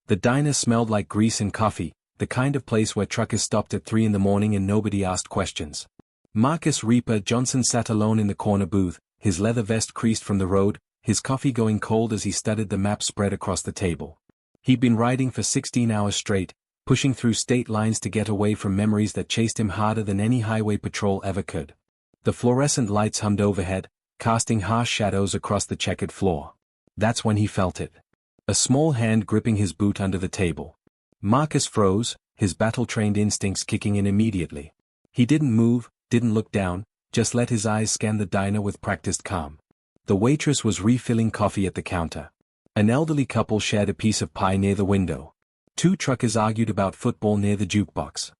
The diner smelled like grease and coffee, the kind of place where truckers stopped at 3 in the morning and nobody asked questions. Marcus Reaper Johnson sat alone in the corner booth, his leather vest creased from the road, his coffee going cold as he studied the map spread across the table. He'd been riding for 16 hours straight, pushing through state lines to get away from memories that chased him harder than any highway patrol ever could. The fluorescent lights hummed overhead, casting harsh shadows across the checkered floor. That's when he felt it. A small hand gripping his boot under the table. Marcus froze, his battle-trained instincts kicking in immediately. He didn't move, didn't look down, just let his eyes scan the diner with practiced calm. The waitress was refilling coffee at the counter. An elderly couple shared a piece of pie near the window. 2 truckers argued about football near the jukebox.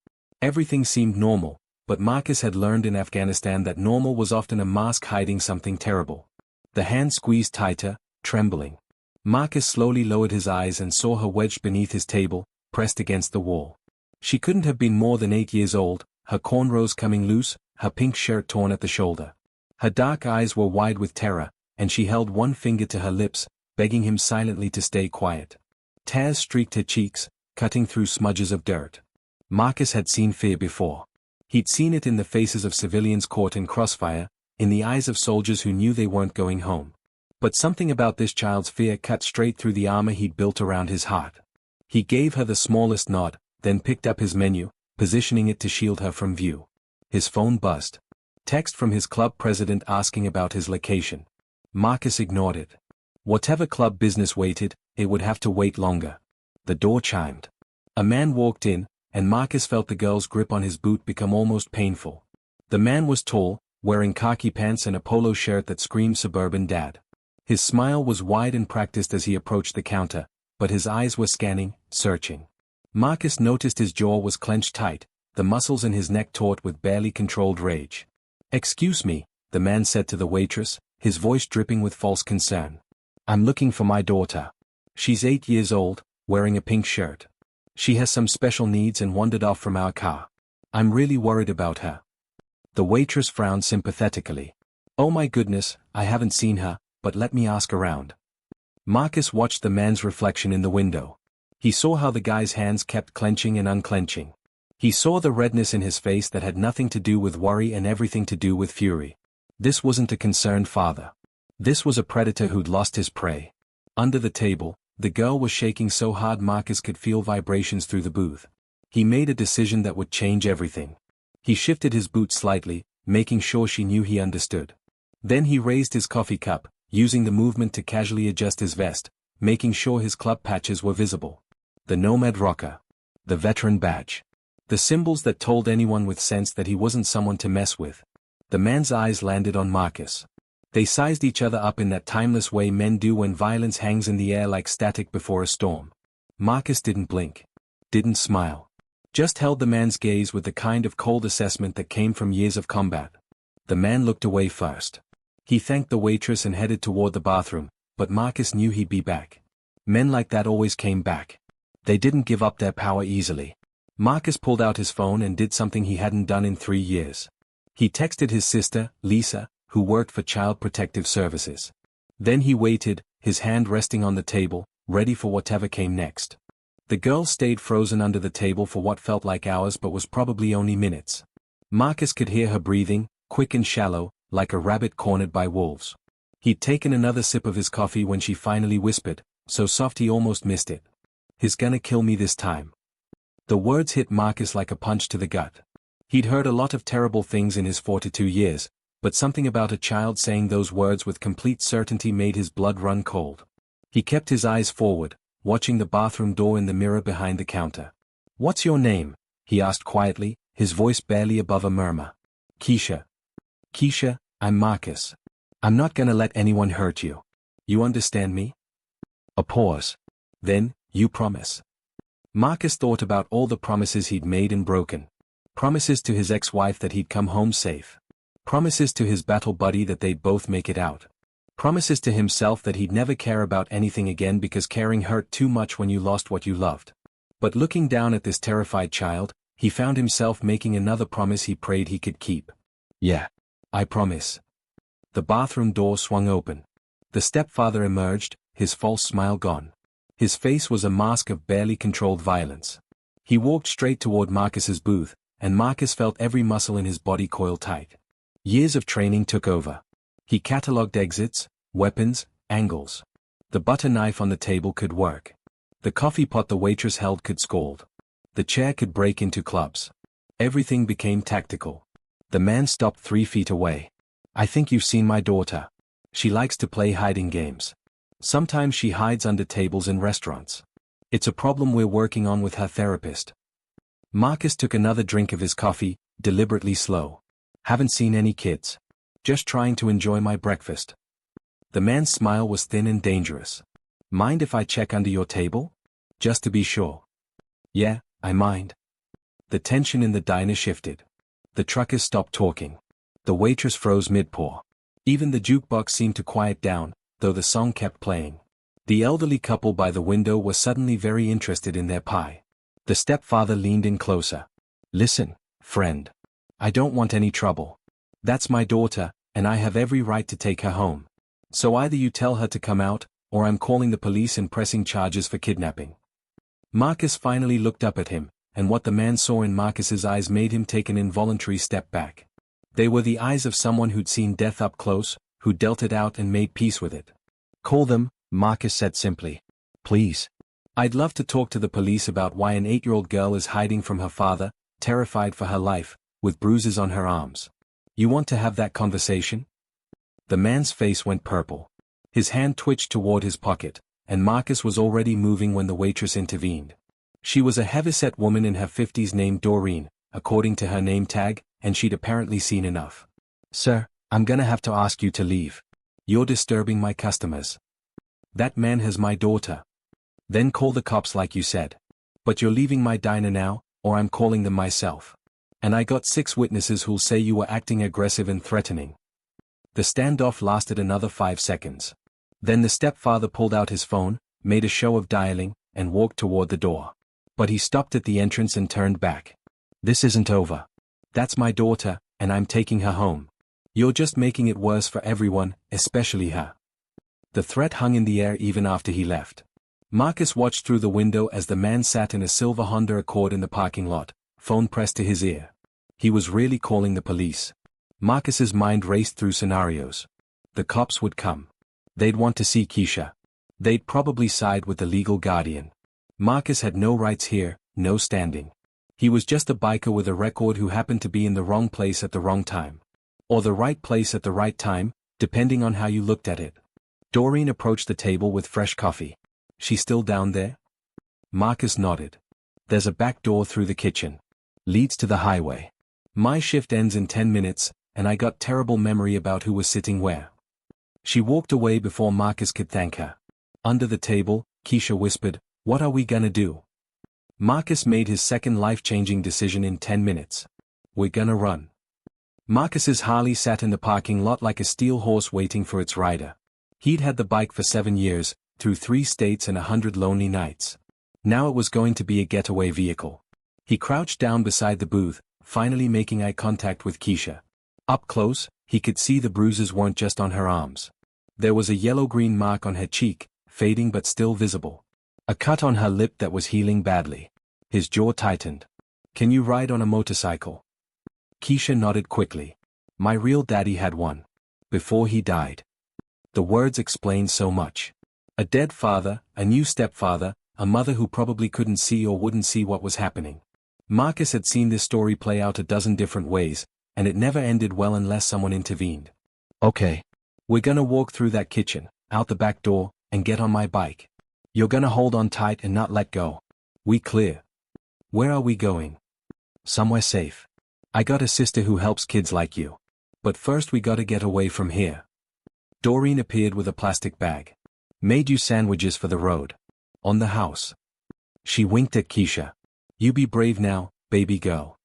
Everything seemed normal, but Marcus had learned in Afghanistan that normal was often a mask hiding something terrible. The hand squeezed tighter, trembling. Marcus slowly lowered his eyes and saw her wedged beneath his table, pressed against the wall. She couldn't have been more than 8 years old, her cornrows coming loose, her pink shirt torn at the shoulder. Her dark eyes were wide with terror, and she held one finger to her lips, begging him silently to stay quiet. Tears streaked her cheeks, cutting through smudges of dirt. Marcus had seen fear before. He'd seen it in the faces of civilians caught in crossfire, in the eyes of soldiers who knew they weren't going home. But something about this child's fear cut straight through the armor he'd built around his heart. He gave her the smallest nod, then picked up his menu, positioning it to shield her from view. His phone buzzed. Text from his club president asking about his location. Marcus ignored it. Whatever club business waited, it would have to wait longer. The door chimed. A man walked in, and Marcus felt the girl's grip on his boot become almost painful. The man was tall, wearing khaki pants and a polo shirt that screamed suburban dad. His smile was wide and practiced as he approached the counter, but his eyes were scanning, searching. Marcus noticed his jaw was clenched tight, the muscles in his neck taut with barely controlled rage. "Excuse me," the man said to the waitress, his voice dripping with false concern. "I'm looking for my daughter. She's 8 years old, wearing a pink shirt. She has some special needs and wandered off from our car. I'm really worried about her." The waitress frowned sympathetically. "Oh my goodness, I haven't seen her, but let me ask around." Marcus watched the man's reflection in the window. He saw how the guy's hands kept clenching and unclenching. He saw the redness in his face that had nothing to do with worry and everything to do with fury. This wasn't a concerned father. This was a predator who'd lost his prey. Under the table, the girl was shaking so hard Marcus could feel vibrations through the booth. He made a decision that would change everything. He shifted his boot slightly, making sure she knew he understood. Then he raised his coffee cup, using the movement to casually adjust his vest, making sure his club patches were visible. The Nomad Rocker. The veteran badge. The symbols that told anyone with sense that he wasn't someone to mess with. The man's eyes landed on Marcus. They sized each other up in that timeless way men do when violence hangs in the air like static before a storm. Marcus didn't blink. Didn't smile. Just held the man's gaze with the kind of cold assessment that came from years of combat. The man looked away first. He thanked the waitress and headed toward the bathroom, but Marcus knew he'd be back. Men like that always came back. They didn't give up their power easily. Marcus pulled out his phone and did something he hadn't done in 3 years. He texted his sister, Lisa, who worked for Child Protective Services. Then he waited, his hand resting on the table, ready for whatever came next. The girl stayed frozen under the table for what felt like hours but was probably only minutes. Marcus could hear her breathing, quick and shallow, like a rabbit cornered by wolves. He'd taken another sip of his coffee when she finally whispered, so soft he almost missed it. "He's gonna kill me this time." The words hit Marcus like a punch to the gut. He'd heard a lot of terrible things in his 42 years, but something about a child saying those words with complete certainty made his blood run cold. He kept his eyes forward, watching the bathroom door in the mirror behind the counter. "What's your name?" he asked quietly, his voice barely above a murmur. "Keisha." "Keisha, I'm Marcus. I'm not gonna let anyone hurt you. You understand me?" A pause. Then, "You promise?" Marcus thought about all the promises he'd made and broken. Promises to his ex-wife that he'd come home safe. Promises to his battle buddy that they'd both make it out. Promises to himself that he'd never care about anything again because caring hurt too much when you lost what you loved. But looking down at this terrified child, he found himself making another promise he prayed he could keep. "Yeah. I promise." The bathroom door swung open. The stepfather emerged, his false smile gone. His face was a mask of barely controlled violence. He walked straight toward Marcus's booth, and Marcus felt every muscle in his body coil tight. Years of training took over. He catalogued exits, weapons, angles. The butter knife on the table could work. The coffee pot the waitress held could scald. The chair could break into clubs. Everything became tactical. The man stopped 3 feet away. "I think you've seen my daughter. She likes to play hiding games. Sometimes she hides under tables in restaurants. It's a problem we're working on with her therapist." Marcus took another drink of his coffee, deliberately slow. "Haven't seen any kids. Just trying to enjoy my breakfast." The man's smile was thin and dangerous. "Mind if I check under your table? Just to be sure." "Yeah, I mind." The tension in the diner shifted. The truckers stopped talking. The waitress froze mid-pour. Even the jukebox seemed to quiet down, though the song kept playing. The elderly couple by the window were suddenly very interested in their pie. The stepfather leaned in closer. "Listen, friend. I don't want any trouble. That's my daughter, and I have every right to take her home. So either you tell her to come out, or I'm calling the police and pressing charges for kidnapping." Marcus finally looked up at him, and what the man saw in Marcus's eyes made him take an involuntary step back. They were the eyes of someone who'd seen death up close, who dealt it out and made peace with it. "Call them," Marcus said simply. "Please. I'd love to talk to the police about why an 8-year-old girl is hiding from her father, terrified for her life, with bruises on her arms. You want to have that conversation?" The man's face went purple. His hand twitched toward his pocket, and Marcus was already moving when the waitress intervened. She was a heavyset woman in her 50s named Doreen, according to her name tag, and she'd apparently seen enough. "Sir, I'm gonna have to ask you to leave. You're disturbing my customers. That man has my daughter. Then call the cops like you said. But you're leaving my diner now, or I'm calling them myself. And I got 6 witnesses who'll say you were acting aggressive and threatening." The standoff lasted another 5 seconds. Then the stepfather pulled out his phone, made a show of dialing, and walked toward the door. But he stopped at the entrance and turned back. "This isn't over. That's my daughter, and I'm taking her home. You're just making it worse for everyone, especially her." The threat hung in the air even after he left. Marcus watched through the window as the man sat in a silver Honda Accord in the parking lot, phone pressed to his ear. He was really calling the police. Marcus's mind raced through scenarios. The cops would come. They'd want to see Keisha. They'd probably side with the legal guardian. Marcus had no rights here, no standing. He was just a biker with a record who happened to be in the wrong place at the wrong time. Or the right place at the right time, depending on how you looked at it. Doreen approached the table with fresh coffee. "She's still down there?" Marcus nodded. "There's a back door through the kitchen. Leads to the highway. My shift ends in 10 minutes, and I got terrible memory about who was sitting where." She walked away before Marcus could thank her. Under the table, Keisha whispered, "What are we gonna do?" Marcus made his second life-changing decision in 10 minutes. "We're gonna run." Marcus's Harley sat in the parking lot like a steel horse waiting for its rider. He'd had the bike for 7 years, through 3 states and 100 lonely nights. Now it was going to be a getaway vehicle. He crouched down beside the booth, finally making eye contact with Keisha. Up close, he could see the bruises weren't just on her arms. There was a yellow-green mark on her cheek, fading but still visible. A cut on her lip that was healing badly. His jaw tightened. "Can you ride on a motorcycle?" Keisha nodded quickly. "My real daddy had one. Before he died." The words explained so much. A dead father, a new stepfather, a mother who probably couldn't see or wouldn't see what was happening. Marcus had seen this story play out a dozen different ways, and it never ended well unless someone intervened. "Okay. We're gonna walk through that kitchen, out the back door, and get on my bike. You're gonna hold on tight and not let go. We clear." "Where are we going?" "Somewhere safe. I got a sister who helps kids like you. But first we gotta get away from here." Doreen appeared with a plastic bag. "Made you sandwiches for the road. On the house." She winked at Keisha. "You be brave now, baby girl."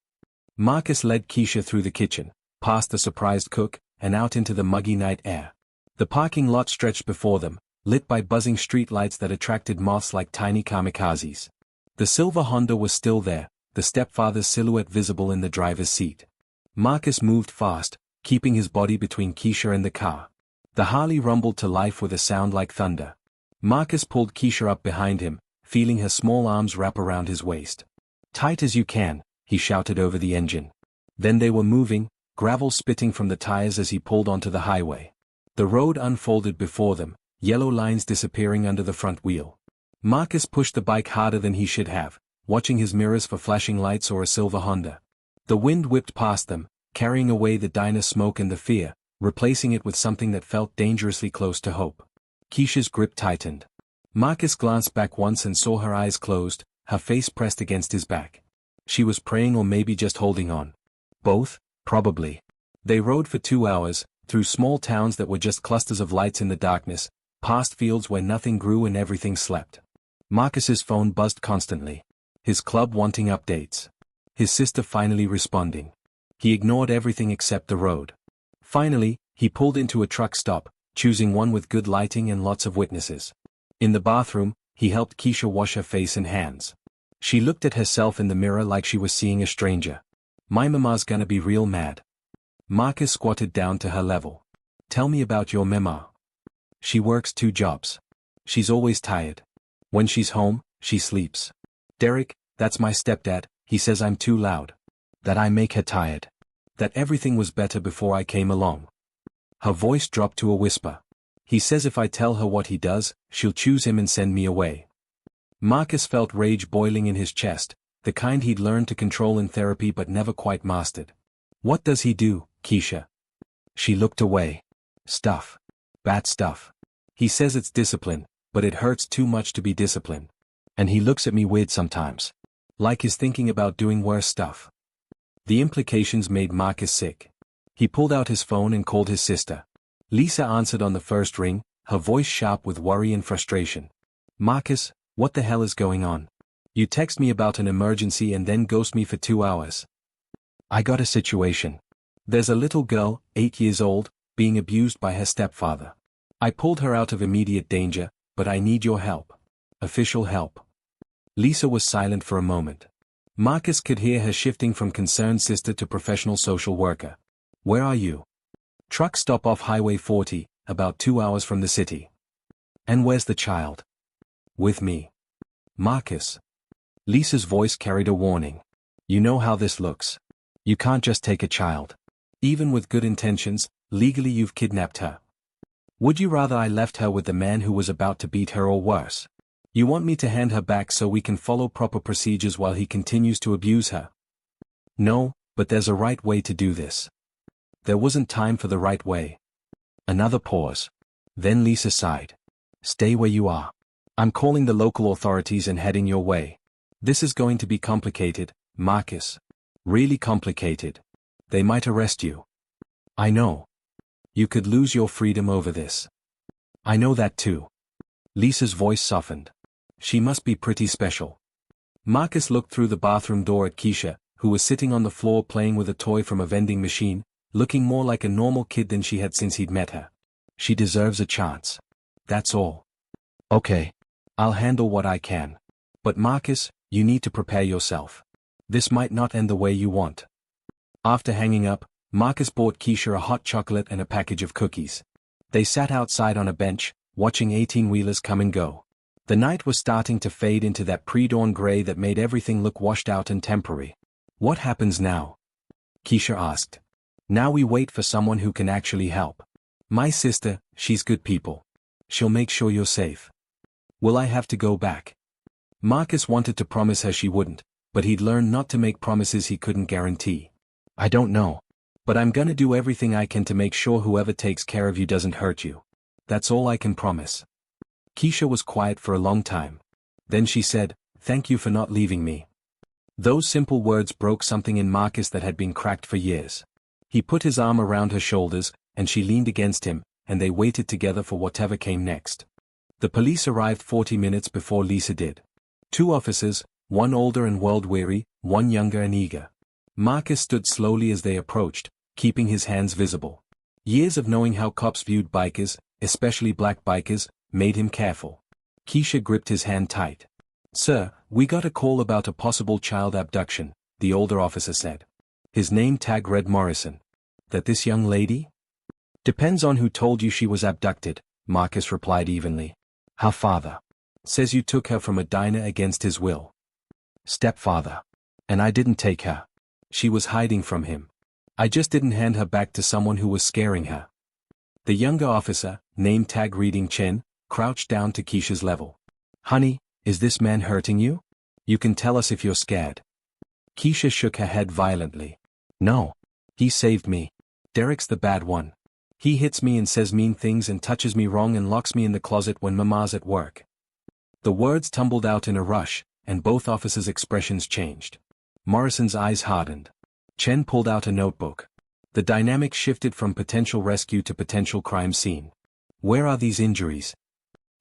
Marcus led Keisha through the kitchen, past the surprised cook, and out into the muggy night air. The parking lot stretched before them, lit by buzzing streetlights that attracted moths like tiny kamikazes. The silver Honda was still there, the stepfather's silhouette visible in the driver's seat. Marcus moved fast, keeping his body between Keisha and the car. The Harley rumbled to life with a sound like thunder. Marcus pulled Keisha up behind him, feeling her small arms wrap around his waist. "Tight as you can," he shouted over the engine. Then they were moving, gravel spitting from the tires as he pulled onto the highway. The road unfolded before them, yellow lines disappearing under the front wheel. Marcus pushed the bike harder than he should have, watching his mirrors for flashing lights or a silver Honda. The wind whipped past them, carrying away the diner smoke and the fear, replacing it with something that felt dangerously close to hope. Keisha's grip tightened. Marcus glanced back once and saw her eyes closed, her face pressed against his back. She was praying or maybe just holding on. Both, probably. They rode for 2 hours, through small towns that were just clusters of lights in the darkness, past fields where nothing grew and everything slept. Marcus's phone buzzed constantly. His club wanting updates. His sister finally responding. He ignored everything except the road. Finally, he pulled into a truck stop, choosing one with good lighting and lots of witnesses. In the bathroom, he helped Keisha wash her face and hands. She looked at herself in the mirror like she was seeing a stranger. "My mama's gonna be real mad." Marcus squatted down to her level. "Tell me about your mama." "She works 2 jobs. She's always tired. When she's home, she sleeps. Derek, that's my stepdad, he says I'm too loud. That I make her tired. That everything was better before I came along." Her voice dropped to a whisper. "He says if I tell her what he does, she'll choose him and send me away." Marcus felt rage boiling in his chest, the kind he'd learned to control in therapy but never quite mastered. "What does he do, Keisha?" She looked away. "Stuff. Bad stuff. He says it's discipline, but it hurts too much to be discipline. And he looks at me weird sometimes. Like he's thinking about doing worse stuff." The implications made Marcus sick. He pulled out his phone and called his sister. Lisa answered on the first ring, her voice sharp with worry and frustration. "Marcus, what the hell is going on? You text me about an emergency and then ghost me for 2 hours. I got a situation. There's a little girl, 8 years old, being abused by her stepfather. I pulled her out of immediate danger, but I need your help. Official help." Lisa was silent for a moment. Marcus could hear her shifting from concerned sister to professional social worker. "Where are you?" "Truck stop off Highway 40, about 2 hours from the city." "And where's the child?" "With me." "Marcus." Lisa's voice carried a warning. "You know how this looks. You can't just take a child. Even with good intentions, legally you've kidnapped her. Would you rather I left her with the man who was about to beat her or worse? You want me to hand her back so we can follow proper procedures while he continues to abuse her?" "No, but there's a right way to do this." There wasn't time for the right way. Another pause. Then Lisa sighed. "Stay where you are. I'm calling the local authorities and heading your way. This is going to be complicated, Marcus. Really complicated. They might arrest you." "I know. You could lose your freedom over this." "I know that too." Lisa's voice softened. "She must be pretty special." Marcus looked through the bathroom door at Keisha, who was sitting on the floor playing with a toy from a vending machine, looking more like a normal kid than she had since he'd met her. "She deserves a chance. That's all." "Okay. I'll handle what I can. But Marcus, you need to prepare yourself. This might not end the way you want." After hanging up, Marcus bought Keisha a hot chocolate and a package of cookies. They sat outside on a bench, watching 18-wheelers come and go. The night was starting to fade into that pre-dawn gray that made everything look washed out and temporary. "What happens now?" Keisha asked. "Now we wait for someone who can actually help. My sister, she's good people. She'll make sure you're safe." "Will I have to go back?" Marcus wanted to promise her she wouldn't, but he'd learned not to make promises he couldn't guarantee. "I don't know. But I'm gonna do everything I can to make sure whoever takes care of you doesn't hurt you. That's all I can promise." Keisha was quiet for a long time. Then she said, "Thank you for not leaving me." Those simple words broke something in Marcus that had been cracked for years. He put his arm around her shoulders, and she leaned against him, and they waited together for whatever came next. The police arrived 40 minutes before Lisa did. 2 officers, one older and world-weary, one younger and eager. Marcus stood slowly as they approached, keeping his hands visible. Years of knowing how cops viewed bikers, especially black bikers, made him careful. Keisha gripped his hand tight. "Sir, we got a call about a possible child abduction," the older officer said. His name tag read Morrison. "That this young lady?" "Depends on who told you she was abducted," Marcus replied evenly. Her father. Says you took her from a diner against his will. Stepfather. And I didn't take her. She was hiding from him. I just didn't hand her back to someone who was scaring her. The younger officer, name tag reading Chen, crouched down to Keisha's level. Honey, is this man hurting you? You can tell us if you're scared. Keisha shook her head violently. No. He saved me. Derek's the bad one. He hits me and says mean things and touches me wrong and locks me in the closet when Mama's at work. The words tumbled out in a rush, and both officers' expressions changed. Morrison's eyes hardened. Chen pulled out a notebook. The dynamic shifted from potential rescue to potential crime scene. Where are these injuries?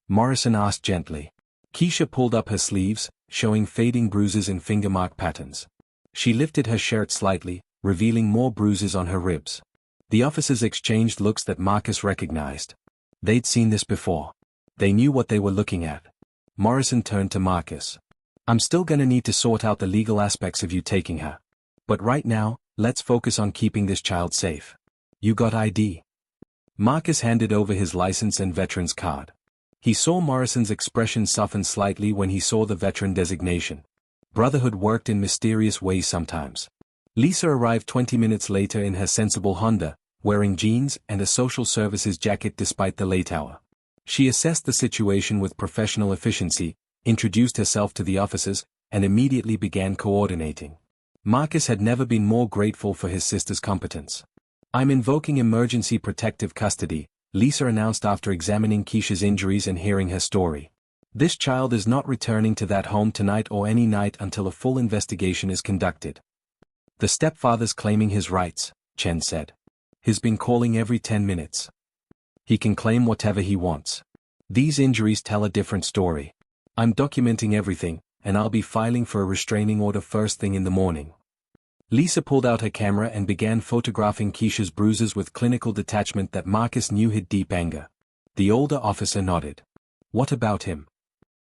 Morrison asked gently. Keisha pulled up her sleeves, showing fading bruises and finger mark patterns. She lifted her shirt slightly, revealing more bruises on her ribs. The officers exchanged looks that Marcus recognized. They'd seen this before. They knew what they were looking at. Morrison turned to Marcus. I'm still gonna need to sort out the legal aspects of you taking her. But right now, let's focus on keeping this child safe. You got ID? Marcus handed over his license and veteran's card. He saw Morrison's expression soften slightly when he saw the veteran designation. Brotherhood worked in mysterious ways sometimes. Lisa arrived 20 minutes later in her sensible Honda, wearing jeans and a social services jacket despite the late hour. She assessed the situation with professional efficiency, introduced herself to the officers, and immediately began coordinating. Marcus had never been more grateful for his sister's competence. I'm invoking emergency protective custody, Lisa announced after examining Keisha's injuries and hearing her story. This child is not returning to that home tonight or any night until a full investigation is conducted. The stepfather's claiming his rights, Chen said. He's been calling every 10 minutes. He can claim whatever he wants. These injuries tell a different story. I'm documenting everything, and I'll be filing for a restraining order first thing in the morning. Lisa pulled out her camera and began photographing Keisha's bruises with clinical detachment that Marcus knew hid deep anger. The older officer nodded. What about him?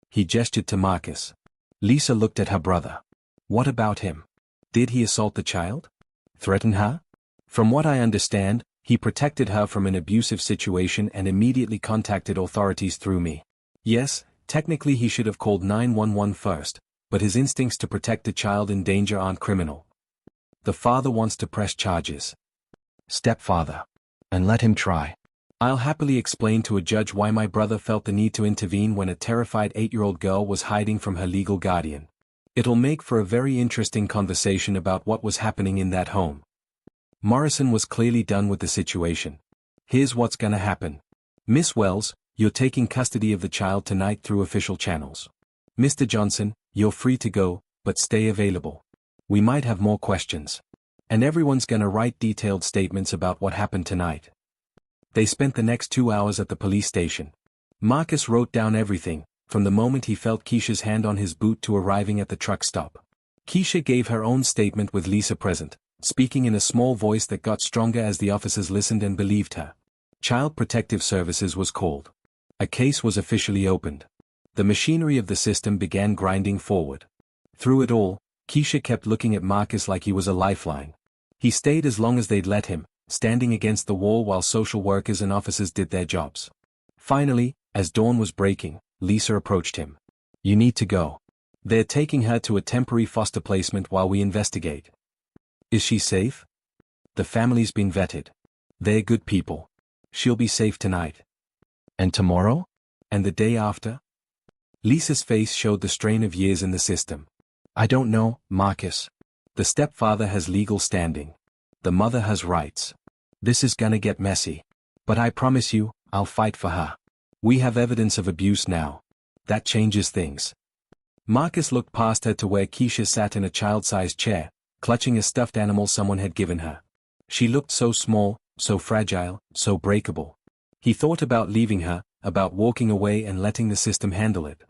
He gestured to Marcus. Lisa looked at her brother. What about him? Did he assault the child? Threaten her? From what I understand, he protected her from an abusive situation and immediately contacted authorities through me. Yes, technically he should have called 911 first, but his instincts to protect the child in danger aren't criminal. The father wants to press charges. Stepfather. And let him try. I'll happily explain to a judge why my brother felt the need to intervene when a terrified 8-year-old girl was hiding from her legal guardian. It'll make for a very interesting conversation about what was happening in that home. Morrison was clearly done with the situation. Here's what's gonna happen. Miss Wells, you're taking custody of the child tonight through official channels. Mr. Johnson, you're free to go, but stay available. We might have more questions. And everyone's gonna write detailed statements about what happened tonight. They spent the next 2 hours at the police station. Marcus wrote down everything, from the moment he felt Keisha's hand on his boot to arriving at the truck stop. Keisha gave her own statement with Lisa present, speaking in a small voice that got stronger as the officers listened and believed her. Child Protective Services was called. A case was officially opened. The machinery of the system began grinding forward. Through it all, Keisha kept looking at Marcus like he was a lifeline. He stayed as long as they'd let him, standing against the wall while social workers and officers did their jobs. Finally, as dawn was breaking, Lisa approached him. You need to go. They're taking her to a temporary foster placement while we investigate. Is she safe? The family's been vetted. They're good people. She'll be safe tonight. And tomorrow? And the day after? Lisa's face showed the strain of years in the system. I don't know, Marcus. The stepfather has legal standing. The mother has rights. This is gonna get messy. But I promise you, I'll fight for her. We have evidence of abuse now. That changes things. Marcus looked past her to where Keisha sat in a child-sized chair, clutching a stuffed animal someone had given her. She looked so small, so fragile, so breakable. He thought about leaving her, about walking away and letting the system handle it.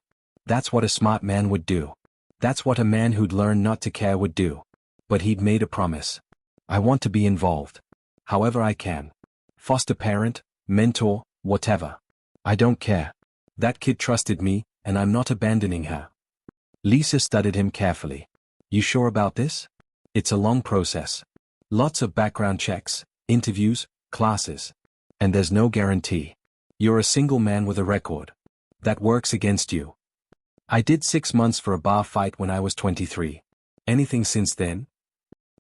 That's what a smart man would do. That's what a man who'd learned not to care would do. But he'd made a promise. I want to be involved. However I can. Foster parent, mentor, whatever. I don't care. That kid trusted me, and I'm not abandoning her. Lisa studied him carefully. You sure about this? It's a long process. Lots of background checks, interviews, classes. And there's no guarantee. You're a single man with a record. That works against you. I did 6 months for a bar fight when I was 23. Anything since then?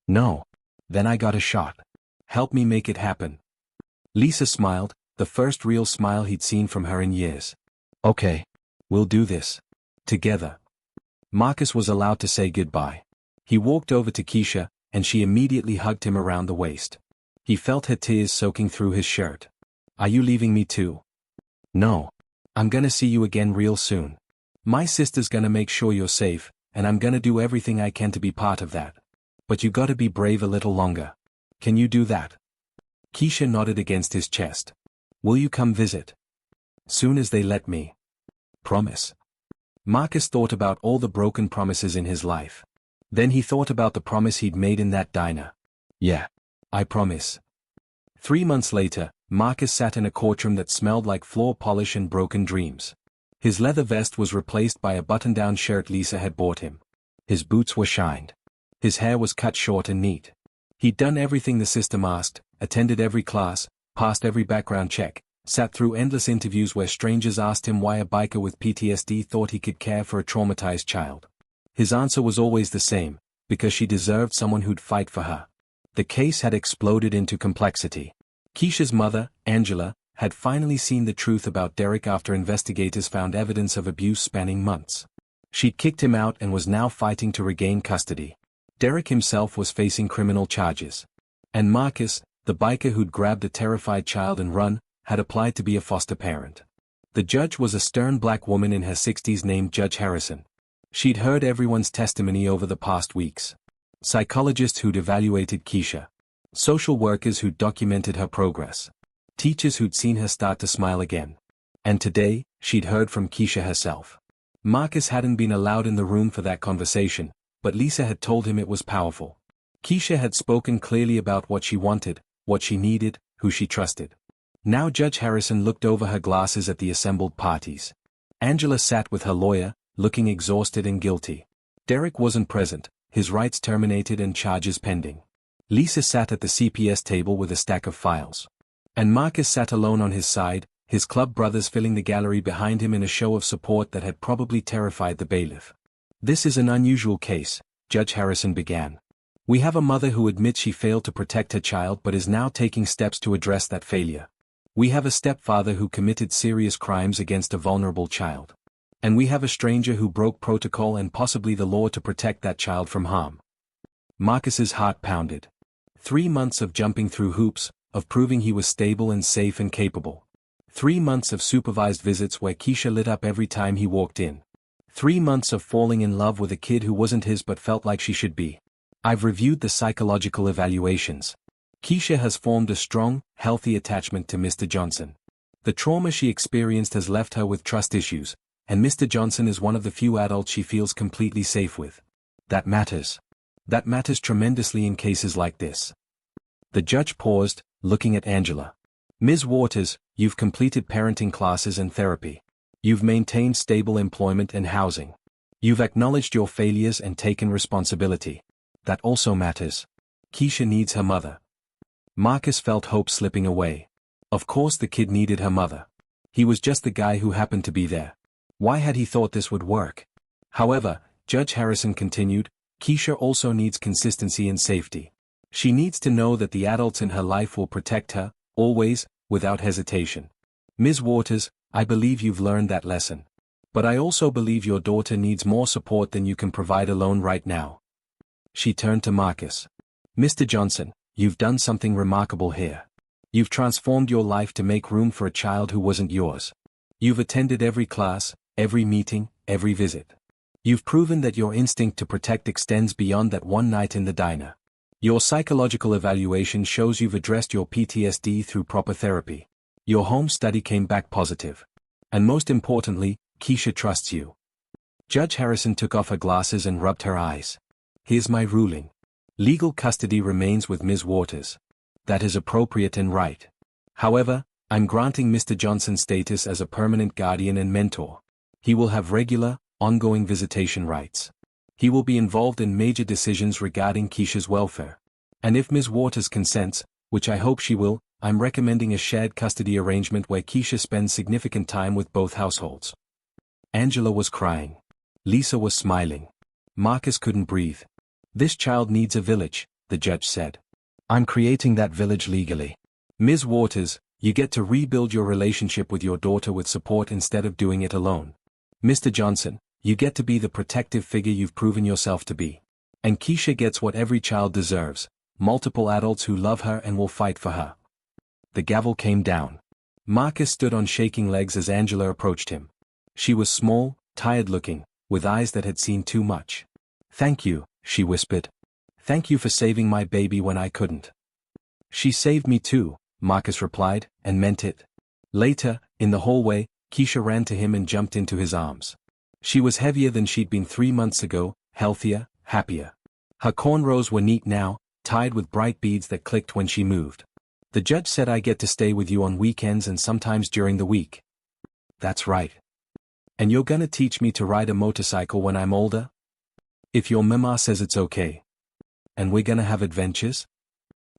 No. Then I got a shot. Help me make it happen. Lisa smiled, the first real smile he'd seen from her in years. Okay. We'll do this. Together. Marcus was allowed to say goodbye. He walked over to Keisha, and she immediately hugged him around the waist. He felt her tears soaking through his shirt. Are you leaving me too? No. I'm gonna see you again real soon. My sister's gonna make sure you're safe, and I'm gonna do everything I can to be part of that. But you gotta be brave a little longer. Can you do that? Keisha nodded against his chest. Will you come visit? Soon as they let me. Promise. Marcus thought about all the broken promises in his life. Then he thought about the promise he'd made in that diner. Yeah. I promise. 3 months later, Marcus sat in a courtroom that smelled like floor polish and broken dreams. His leather vest was replaced by a button-down shirt Lisa had bought him. His boots were shined. His hair was cut short and neat. He'd done everything the system asked, attended every class, passed every background check, sat through endless interviews where strangers asked him why a biker with PTSD thought he could care for a traumatized child. His answer was always the same, because she deserved someone who'd fight for her. The case had exploded into complexity. Keisha's mother, Angela, had finally seen the truth about Derek after investigators found evidence of abuse spanning months. She'd kicked him out and was now fighting to regain custody. Derek himself was facing criminal charges. And Marcus, the biker who'd grabbed a terrified child and run, had applied to be a foster parent. The judge was a stern black woman in her 60s named Judge Harrison. She'd heard everyone's testimony over the past weeks. Psychologists who'd evaluated Keisha. Social workers who'd documented her progress. Teachers who'd seen her start to smile again. And today, she'd heard from Keisha herself. Marcus hadn't been allowed in the room for that conversation, but Lisa had told him it was powerful. Keisha had spoken clearly about what she wanted, what she needed, who she trusted. Now Judge Harrison looked over her glasses at the assembled parties. Angela sat with her lawyer, looking exhausted and guilty. Derek wasn't present, his rights terminated and charges pending. Lisa sat at the CPS table with a stack of files. And Marcus sat alone on his side, his club brothers filling the gallery behind him in a show of support that had probably terrified the bailiff. This is an unusual case, Judge Harrison began. We have a mother who admits she failed to protect her child but is now taking steps to address that failure. We have a stepfather who committed serious crimes against a vulnerable child. And we have a stranger who broke protocol and possibly the law to protect that child from harm. Marcus's heart pounded. 3 months of jumping through hoops, of proving he was stable and safe and capable. 3 months of supervised visits where Keisha lit up every time he walked in. 3 months of falling in love with a kid who wasn't his but felt like she should be. I've reviewed the psychological evaluations. Keisha has formed a strong, healthy attachment to Mr. Johnson. The trauma she experienced has left her with trust issues, and Mr. Johnson is one of the few adults she feels completely safe with. That matters. That matters tremendously in cases like this. The judge paused, looking at Angela. Ms. Waters, you've completed parenting classes and therapy. You've maintained stable employment and housing. You've acknowledged your failures and taken responsibility. That also matters. Keisha needs her mother. Marcus felt hope slipping away. Of course the kid needed her mother. He was just the guy who happened to be there. Why had he thought this would work? However, Judge Harrison continued, Keisha also needs consistency and safety. She needs to know that the adults in her life will protect her, always, without hesitation. Ms. Waters, I believe you've learned that lesson. But I also believe your daughter needs more support than you can provide alone right now. She turned to Marcus. Mr. Johnson, you've done something remarkable here. You've transformed your life to make room for a child who wasn't yours. You've attended every class, every meeting, every visit. You've proven that your instinct to protect extends beyond that one night in the diner. Your psychological evaluation shows you've addressed your PTSD through proper therapy. Your home study came back positive. And most importantly, Keisha trusts you. Judge Harrison took off her glasses and rubbed her eyes. Here's my ruling. Legal custody remains with Ms. Waters. That is appropriate and right. However, I'm granting Mr. Johnson status as a permanent guardian and mentor. He will have regular, ongoing visitation rights. He will be involved in major decisions regarding Keisha's welfare. And if Ms. Waters consents, which I hope she will, I'm recommending a shared custody arrangement where Keisha spends significant time with both households. Angela was crying. Lisa was smiling. Marcus couldn't breathe. This child needs a village, the judge said. I'm creating that village legally. Ms. Waters, you get to rebuild your relationship with your daughter with support instead of doing it alone. Mr. Johnson, you get to be the protective figure you've proven yourself to be. And Keisha gets what every child deserves, multiple adults who love her and will fight for her. The gavel came down. Marcus stood on shaking legs as Angela approached him. She was small, tired-looking, with eyes that had seen too much. Thank you, she whispered. Thank you for saving my baby when I couldn't. She saved me too, Marcus replied, and meant it. Later, in the hallway, Keisha ran to him and jumped into his arms. She was heavier than she'd been 3 months ago, healthier, happier. Her cornrows were neat now, tied with bright beads that clicked when she moved. The judge said I get to stay with you on weekends and sometimes during the week. That's right. And you're gonna teach me to ride a motorcycle when I'm older? If your mama says it's okay. And we're gonna have adventures?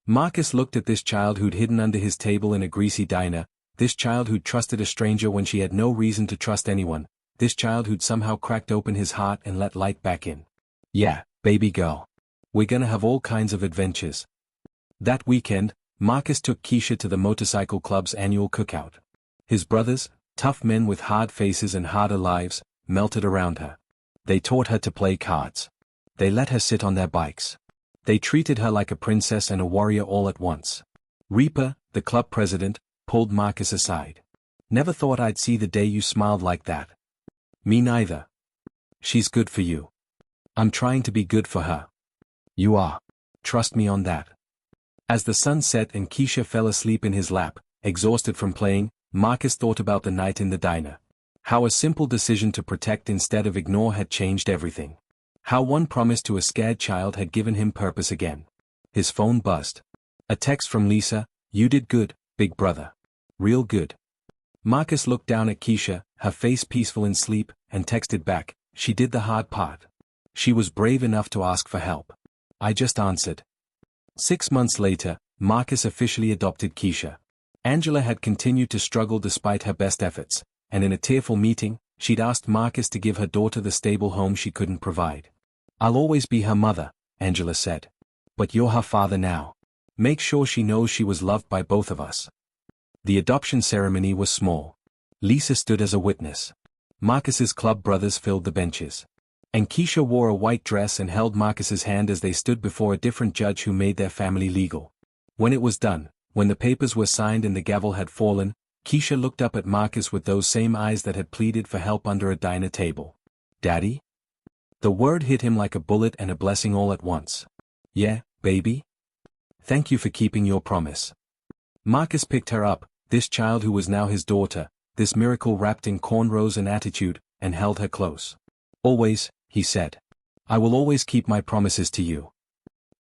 Marcus looked at this child who'd hidden under his table in a greasy diner, this child who'd trusted a stranger when she had no reason to trust anyone, this child who'd somehow cracked open his heart and let light back in. Yeah, baby girl. We're gonna have all kinds of adventures. That weekend, Marcus took Keisha to the motorcycle club's annual cookout. His brothers, tough men with hard faces and harder lives, melted around her. They taught her to play cards. They let her sit on their bikes. They treated her like a princess and a warrior all at once. Reaper, the club president, pulled Marcus aside. Never thought I'd see the day you smiled like that. Me neither. She's good for you. I'm trying to be good for her. You are. Trust me on that. As the sun set and Keisha fell asleep in his lap, exhausted from playing, Marcus thought about the night in the diner. How a simple decision to protect instead of ignore had changed everything. How one promise to a scared child had given him purpose again. His phone buzzed. A text from Lisa, "You did good, big brother. Real good." Marcus looked down at Keisha, her face peaceful in sleep, and texted back, "She did the hard part. She was brave enough to ask for help. I just answered." 6 months later, Marcus officially adopted Keisha. Angela had continued to struggle despite her best efforts, and in a tearful meeting, she'd asked Marcus to give her daughter the stable home she couldn't provide. "I'll always be her mother," Angela said. "But you're her father now. Make sure she knows she was loved by both of us." The adoption ceremony was small. Lisa stood as a witness. Marcus's club brothers filled the benches. And Keisha wore a white dress and held Marcus's hand as they stood before a different judge who made their family legal. When it was done, when the papers were signed and the gavel had fallen, Keisha looked up at Marcus with those same eyes that had pleaded for help under a diner table. "Daddy?" The word hit him like a bullet and a blessing all at once. "Yeah, baby? Thank you for keeping your promise." Marcus picked her up, this child who was now his daughter, this miracle wrapped in cornrows and attitude, and held her close. "Always," he said. "I will always keep my promises to you."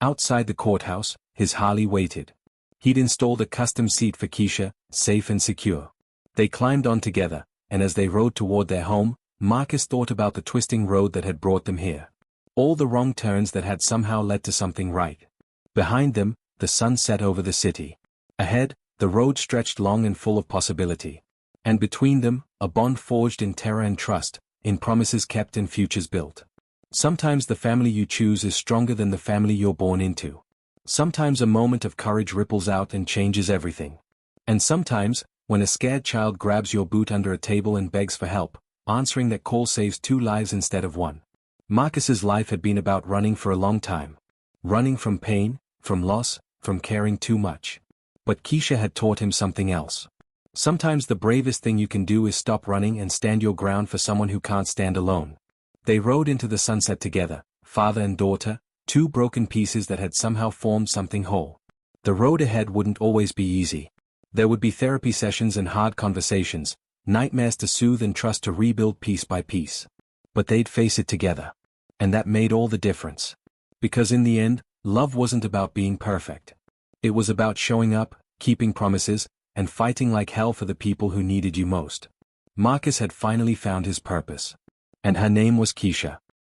Outside the courthouse, his Harley waited. He'd installed a custom seat for Keisha, safe and secure. They climbed on together, and as they rode toward their home, Marcus thought about the twisting road that had brought them here. All the wrong turns that had somehow led to something right. Behind them, the sun set over the city. Ahead, the road stretched long and full of possibility. And between them, a bond forged in terror and trust, in promises kept and futures built. Sometimes the family you choose is stronger than the family you're born into. Sometimes a moment of courage ripples out and changes everything. And sometimes, when a scared child grabs your boot under a table and begs for help, answering that call saves 2 lives instead of 1. Marcus's life had been about running for a long time. Running from pain, from loss, from caring too much. But Keisha had taught him something else. Sometimes the bravest thing you can do is stop running and stand your ground for someone who can't stand alone. They rode into the sunset together, father and daughter, 2 broken pieces that had somehow formed something whole. The road ahead wouldn't always be easy. There would be therapy sessions and hard conversations, nightmares to soothe and trust to rebuild piece by piece. But they'd face it together. And that made all the difference. Because in the end, love wasn't about being perfect. It was about showing up, keeping promises, and fighting like hell for the people who needed you most. Marcus had finally found his purpose. And her name was Keisha.